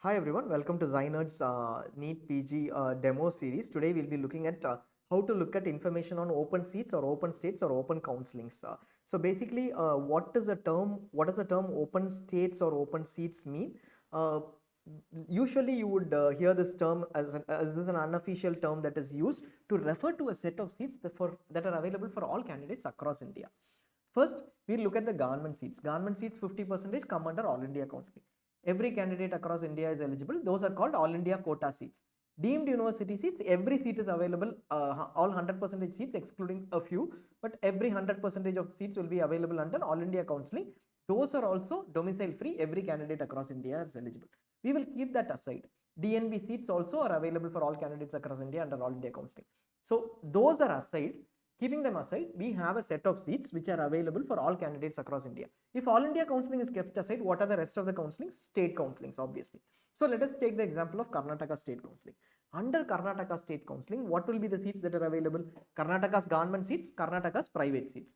Hi everyone, welcome to ZyNerd's NEET PG demo series. Today we'll be looking at how to look at information on open seats or open states or open counselings. So basically, what does the term open states or open seats mean? Usually you would hear this term as an unofficial term that is used to refer to a set of seats that are available for all candidates across India. First, we look at the government seats. Government seats 50% come under All India Counselling. Every candidate across India is eligible. Those are called All India quota seats. Deemed university seats, every seat is available, all 100% seats excluding a few, but every 100% of seats will be available under All India Counselling. Those are also domicile free. Every candidate across India is eligible. We will keep that aside. DNB seats also are available for all candidates across India under All India Counselling. So those are aside. Keeping them aside, we have a set of seats which are available for all candidates across India. If All India Counselling is kept aside, what are the rest of the counsellings? State counsellings, obviously. So let us take the example of Karnataka State Counselling. Under Karnataka State Counselling, what will be the seats that are available? Karnataka's government seats, Karnataka's private seats.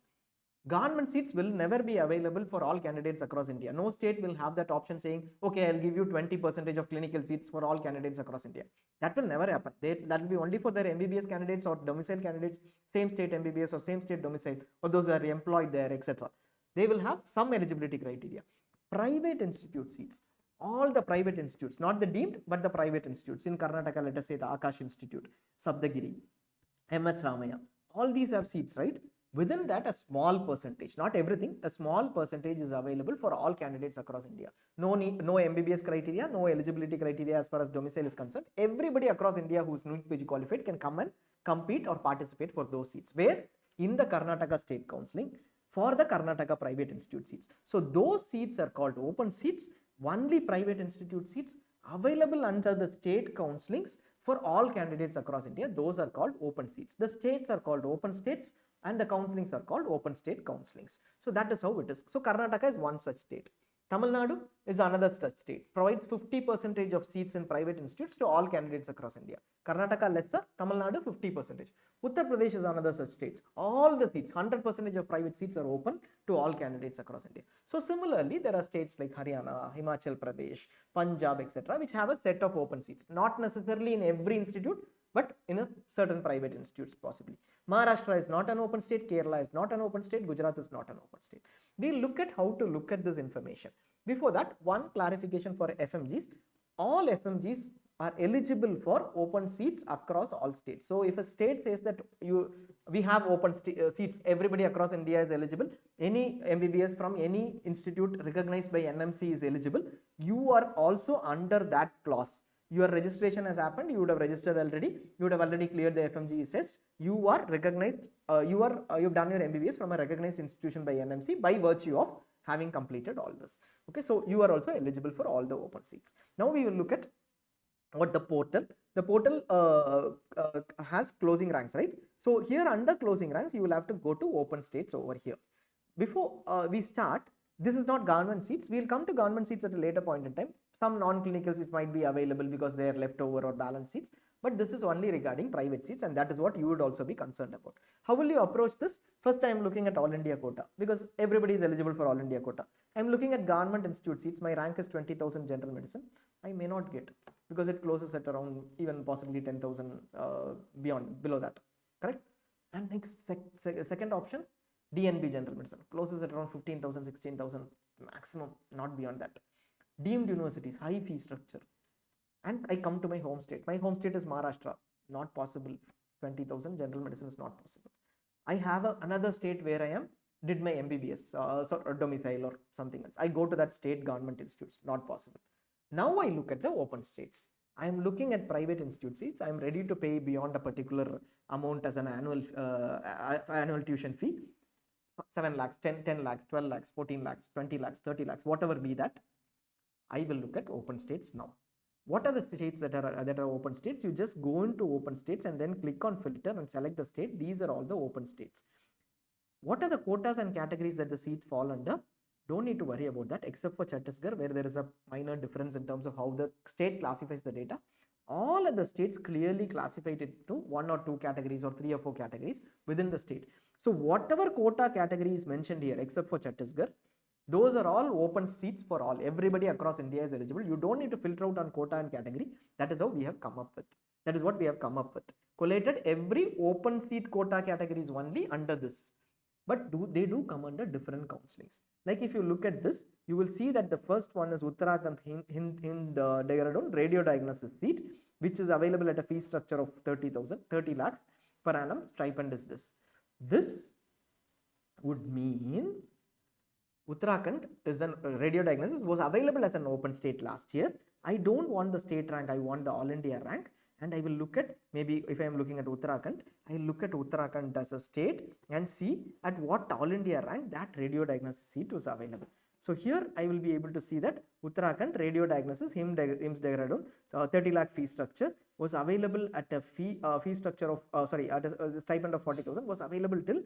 Government seats will never be available for all candidates across India. No state will have that option saying, okay, I'll give you 20% of clinical seats for all candidates across India. That will never happen. That will be only for their MBBS candidates or domicile candidates, same state MBBS or same state domicile, or those who are employed there, etc. They will have some eligibility criteria. Private institute seats. All the private institutes, not the deemed, but the private institutes. In Karnataka, let us say the Akash Institute, Sabdagiri, MS Ramaya. All these have seats, right? Within that, a small percentage, not everything, a small percentage is available for all candidates across India. No MBBS criteria, no eligibility criteria as far as domicile is concerned. Everybody across India who is NEET PG qualified can come and compete or participate for those seats. Where? In the Karnataka State Counselling for the Karnataka private institute seats. So those seats are called open seats, only private institute seats available under the state counsellings for all candidates across India. Those are called open seats. The states are called open states and the counsellings are called open state counsellings. So that is how it is. So Karnataka is one such state. Tamil Nadu is another such state, provides 50% of seats in private institutes to all candidates across India. Karnataka lesser, Tamil Nadu 50%. Uttar Pradesh is another such state. All the seats, 100% of private seats are open to all candidates across India. So similarly, there are states like Haryana, Himachal Pradesh, Punjab, etc., which have a set of open seats. Not necessarily in every institute, but in a certain private institutes possibly. Maharashtra is not an open state, Kerala is not an open state, Gujarat is not an open state. We look at how to look at this information. Before that, one clarification for FMGs. All FMGs are eligible for open seats across all states. So if a state says that we have open seats, everybody across India is eligible, any MBBS from any institute recognized by NMC is eligible, you are also under that clause. Your registration has happened, you would have registered already, you would have already cleared the FMG test, you are recognized, you've done your MBBS from a recognized institution by NMC by virtue of having completed all this. Okay, so you are also eligible for all the open seats. Now we will look at what the portal has closing ranks, right? So here under closing ranks, you will have to go to open states over here. Before we start, this is not government seats. We will come to government seats at a later point in time. Some non-clinicals which might be available because they are leftover or balance seats, but this is only regarding private seats, and that is what you would also be concerned about. How will you approach this? First, I am looking at All India quota because everybody is eligible for All India quota. I am looking at government institute seats. My rank is 20,000 general medicine. I may not get because it closes at around even possibly 10,000 below that, correct? And next second option, DNB general medicine closes at around 15,000, 16,000 maximum, not beyond that. Deemed universities, high fee structure. And I come to my home state. My home state is Maharashtra, not possible. 20,000 general medicine is not possible. I have another state where I did my MBBS or domicile or something else. I go to that state government institutes, not possible. Now I look at the open states. I am looking at private institute seats. I am ready to pay beyond a particular amount as an annual tuition fee. 7 lakhs, 10 lakhs, 12 lakhs, 14 lakhs, 20 lakhs, 30 lakhs, whatever be that. I will look at open states now. What are the states that are open states? You just go into open states and then click on filter and select the state. These are all the open states. What are the quotas and categories that the seats fall under? Don't need to worry about that, except for Chhattisgarh, where there is a minor difference in terms of how the state classifies the data. All of the states clearly classified it into 1 or 2 categories or 3 or 4 categories within the state. So whatever quota category is mentioned here, except for Chhattisgarh, Those are all open seats for all. Everybody across India is eligible. You don't need to filter out on quota and category. That is how we have come up with. That is what we have come up with. Collated every open seat quota category is only under this. But they do come under different counselings. Like if you look at this, you will see that the first one is Uttarakhand Hind Dehradun radio diagnosis seat, which is available at a fee structure of 30 lakhs per annum. Stipend is this. This would mean Uttarakhand is a radio diagnosis, was available as an open state last year. I don't want the state rank, I want the all India rank. And I will look at, maybe if I am looking at Uttarakhand, I look at Uttarakhand as a state and see at what all India rank that radio diagnosis seat was available. So here I will be able to see that Uttarakhand radio diagnosis HIMSS Dehradun 30 lakh fee structure was available at a fee structure of at a stipend of 40,000, was available till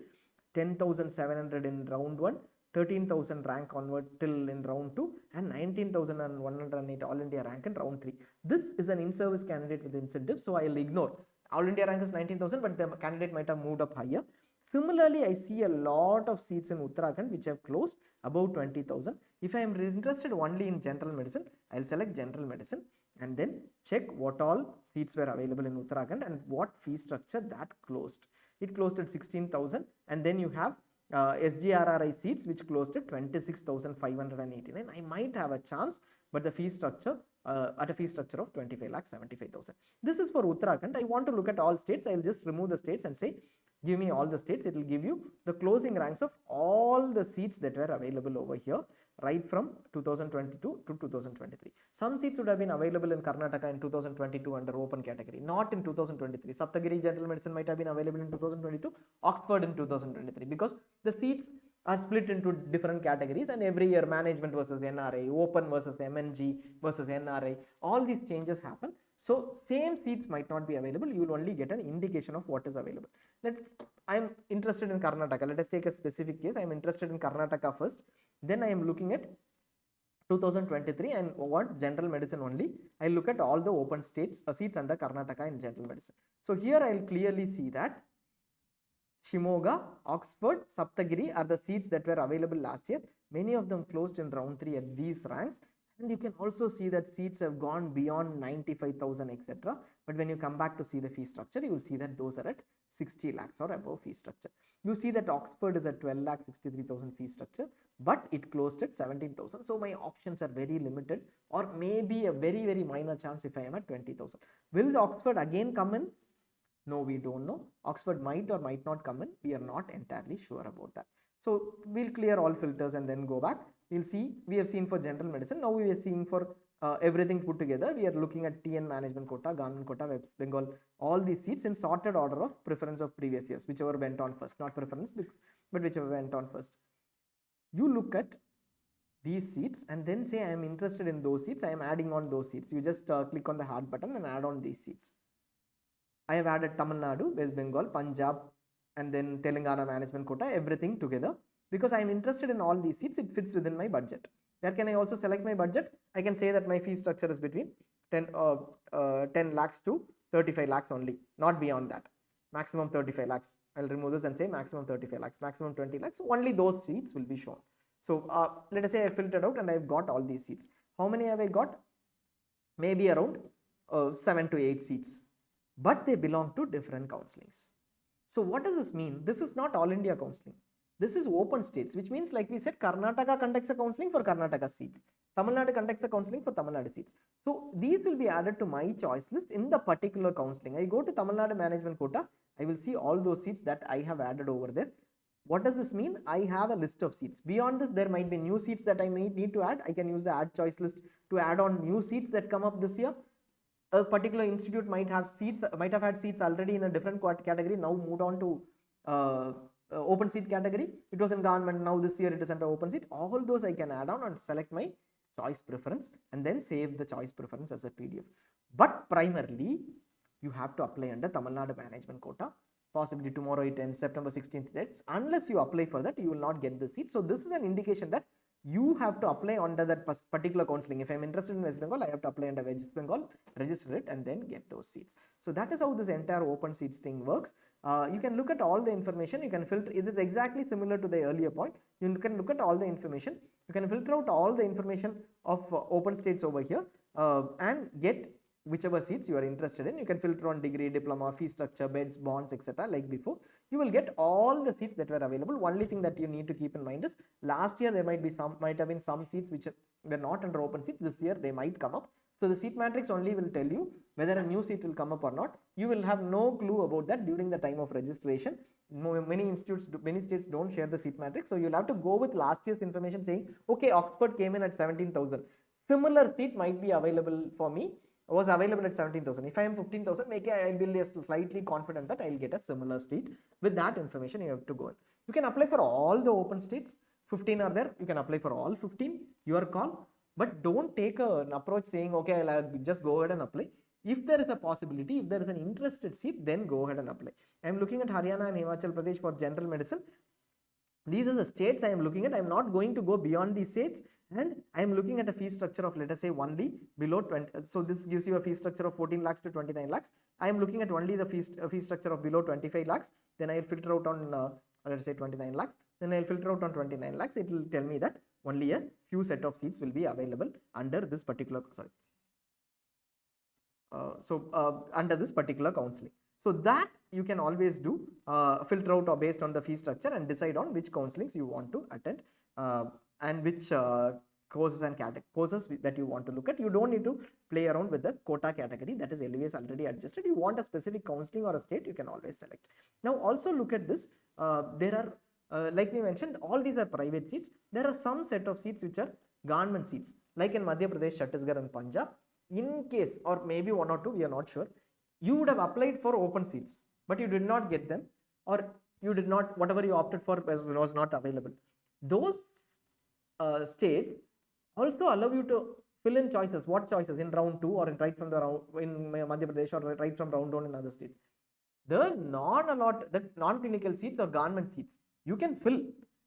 10,700 in round 1, 13,000 rank onward till in round 2, and 19,108 all India rank in round 3. This is an in-service candidate with incentive, so I will ignore. All India rank is 19,000, but the candidate might have moved up higher. Similarly, I see a lot of seats in Uttarakhand which have closed above 20,000. If I am interested only in general medicine, I will select general medicine and then check what all seats were available in Uttarakhand and what fee structure that closed. It closed at 16,000, and then you have SGRRI seats which closed at 26,589. I might have a chance, but the fee structure at a fee structure of 25,75,000. This is for Uttarakhand. I want to look at all states. I will just remove the states and say give me all the states. It will give you the closing ranks of all the seats that were available over here right from 2022 to 2023. Some seats would have been available in Karnataka in 2022 under open category, not in 2023. Saptagiri General Medicine might have been available in 2022, Oxford in 2023, because the seats are split into different categories, and every year management versus NRI, open versus MNG versus NRI, all these changes happen. So same seats might not be available. You will only get an indication of what is available. I am interested in Karnataka. Let us take a specific case. I am interested in Karnataka first. Then I am looking at 2023 and want general medicine only. I look at all the open states seats under Karnataka in general medicine. So here I will clearly see that Shimoga, Oxford, Saptagiri are the seats that were available last year. Many of them closed in round 3 at these ranks. And you can also see that seats have gone beyond 95,000, etc. But when you come back to see the fee structure, you will see that those are at 60 lakhs or above fee structure. You see that Oxford is at 12 lakh 63,000 fee structure, but it closed at 17,000. So my options are very limited, or maybe a very, very minor chance if I am at 20,000. Will Oxford again come in? No, we don't know. Oxford might or might not come in. We are not entirely sure about that. So we'll clear all filters and then go back. We'll see, we have seen for general medicine. Now we are seeing for everything put together. We are looking at TN management quota, government quota, West Bengal, all these seats in sorted order of preference of previous years, whichever went on first, not preference, but whichever went on first. You look at these seats and then say I am interested in those seats. I am adding on those seats. You just click on the hard button and add on these seats. I have added Tamil Nadu, West Bengal, Punjab, and then Telangana management quota, everything together. Because I am interested in all these seats, it fits within my budget. Where can I also select my budget? I can say that my fee structure is between 10 lakhs to 35 lakhs only, not beyond that. Maximum 35 lakhs. I'll remove this and say maximum 35 lakhs, maximum 20 lakhs. So only those seats will be shown. So let us say I filtered out and I've got all these seats. How many have I got? Maybe around 7 to 8 seats. But they belong to different counselings. So what does this mean? This is not all India counselling. This is open states, which means, like we said, Karnataka conducts a counselling for Karnataka seats. Tamil Nadu conducts a counselling for Tamil Nadu seats. So these will be added to my choice list in the particular counselling. I go to Tamil Nadu management quota. I will see all those seats that I have added over there. What does this mean? I have a list of seats. Beyond this, there might be new seats that I may need to add. I can use the add choice list to add on new seats that come up this year. A particular institute might have had seats already in a different category, now moved on to open seat category. It was in government, now this year it is under open seat. All those I can add on and select my choice preference and then save the choice preference as a PDF. But primarily, you have to apply under Tamil Nadu management quota. Possibly tomorrow it ends, September 16th it ends. Unless you apply for that, you will not get the seat. So this is an indication that you have to apply under that particular counselling. If I am interested in West Bengal, I have to apply under West Bengal, register it, and then get those seats. So that is how this entire open seats thing works. You can look at all the information. You can filter. It is exactly similar to the earlier point. You can look at all the information. You can filter out all the information of open states over here and get whichever seats you are interested in. You can filter on degree, diploma, fee structure, beds, bonds, etc. Like before. You will get all the seats that were available. Only thing that you need to keep in mind is last year there might have been some seats which were not under open seats. This year they might come up. So the seat matrix only will tell you whether a new seat will come up or not. You will have no clue about that during the time of registration. Many states don't share the seat matrix. So you'll have to go with last year's information saying, okay, Oxford came in at 17,000. Similar seat might be available for me, was available at 17,000. If I am 15,000, maybe I will be slightly confident that I will get a similar seat. With that information, you have to go in. You can apply for all the open states. 15 are there. You can apply for all 15. Your call. But don't take an approach saying, okay, I'll just go ahead and apply. If there is a possibility, if there is an interested seat, then go ahead and apply. I am looking at Haryana and Himachal Pradesh for general medicine. These are the states I am looking at. I am not going to go beyond these states, and I am looking at a fee structure of, let us say, only below 20. So this gives you a fee structure of 14 lakhs to 29 lakhs. I am looking at only the fee structure of below 25 lakhs. Then I will filter out on, let's say, 29 lakhs. Then I will filter out on 29 lakhs. It will tell me that only a few set of seats will be available under this particular, under this particular counseling. So that you can always do, filter out based on the fee structure and decide on which counselings you want to attend and which courses and courses that you want to look at. You don't need to play around with the quota category, that is LVS already adjusted. You want a specific counseling or a state, you can always select. Now also look at this. There are like we mentioned, all these are private seats. There are some set of seats which are government seats, like in Madhya Pradesh, Chhattisgarh and Punjab. In case, or maybe one or two, we are not sure, you would have applied for open seats, but you did not get them, or you did not, whatever you opted for was not available. Those states also allow you to fill in choices. What choices? In round 2 or in right from the round in Madhya Pradesh, or right from round 1 in other states. The non-clinical seats or government seats, you can fill.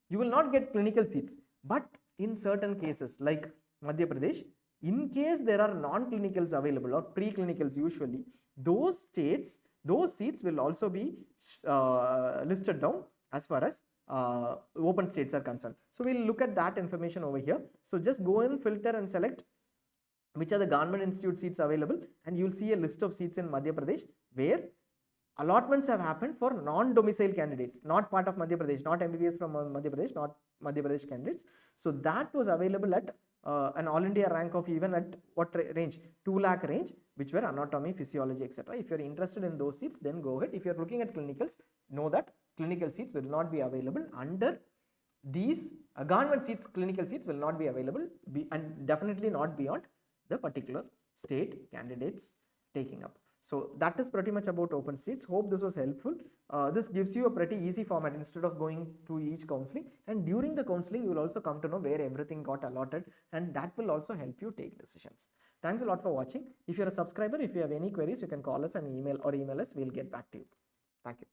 You will not get clinical seats, but in certain cases like Madhya Pradesh, in case there are non-clinicals available or pre-clinicals, usually those seats will also be listed down as far as open states are concerned. So we'll look at that information over here. So just go in, filter and select which are the government institute seats available, and you'll see a list of seats in Madhya Pradesh where allotments have happened for non-domicile candidates, not part of Madhya Pradesh, not MBBS from Madhya Pradesh, not Madhya Pradesh candidates. So that was available at an all India rank of even at what range? 2 lakh range, which were anatomy, physiology, etc. If you are interested in those seats, then go ahead. If you are looking at clinicals, know that clinical seats will not be available under these government seats. Clinical seats will not be available, and definitely not beyond the particular state candidates taking up. So that is pretty much about open seats. Hope this was helpful. This gives you a pretty easy format instead of going to each counseling, and during the counseling you will also come to know where everything got allotted, and that will also help you take decisions. Thanks a lot for watching. If you are a subscriber, if you have any queries, you can call us and email us. We'll get back to you. Thank you.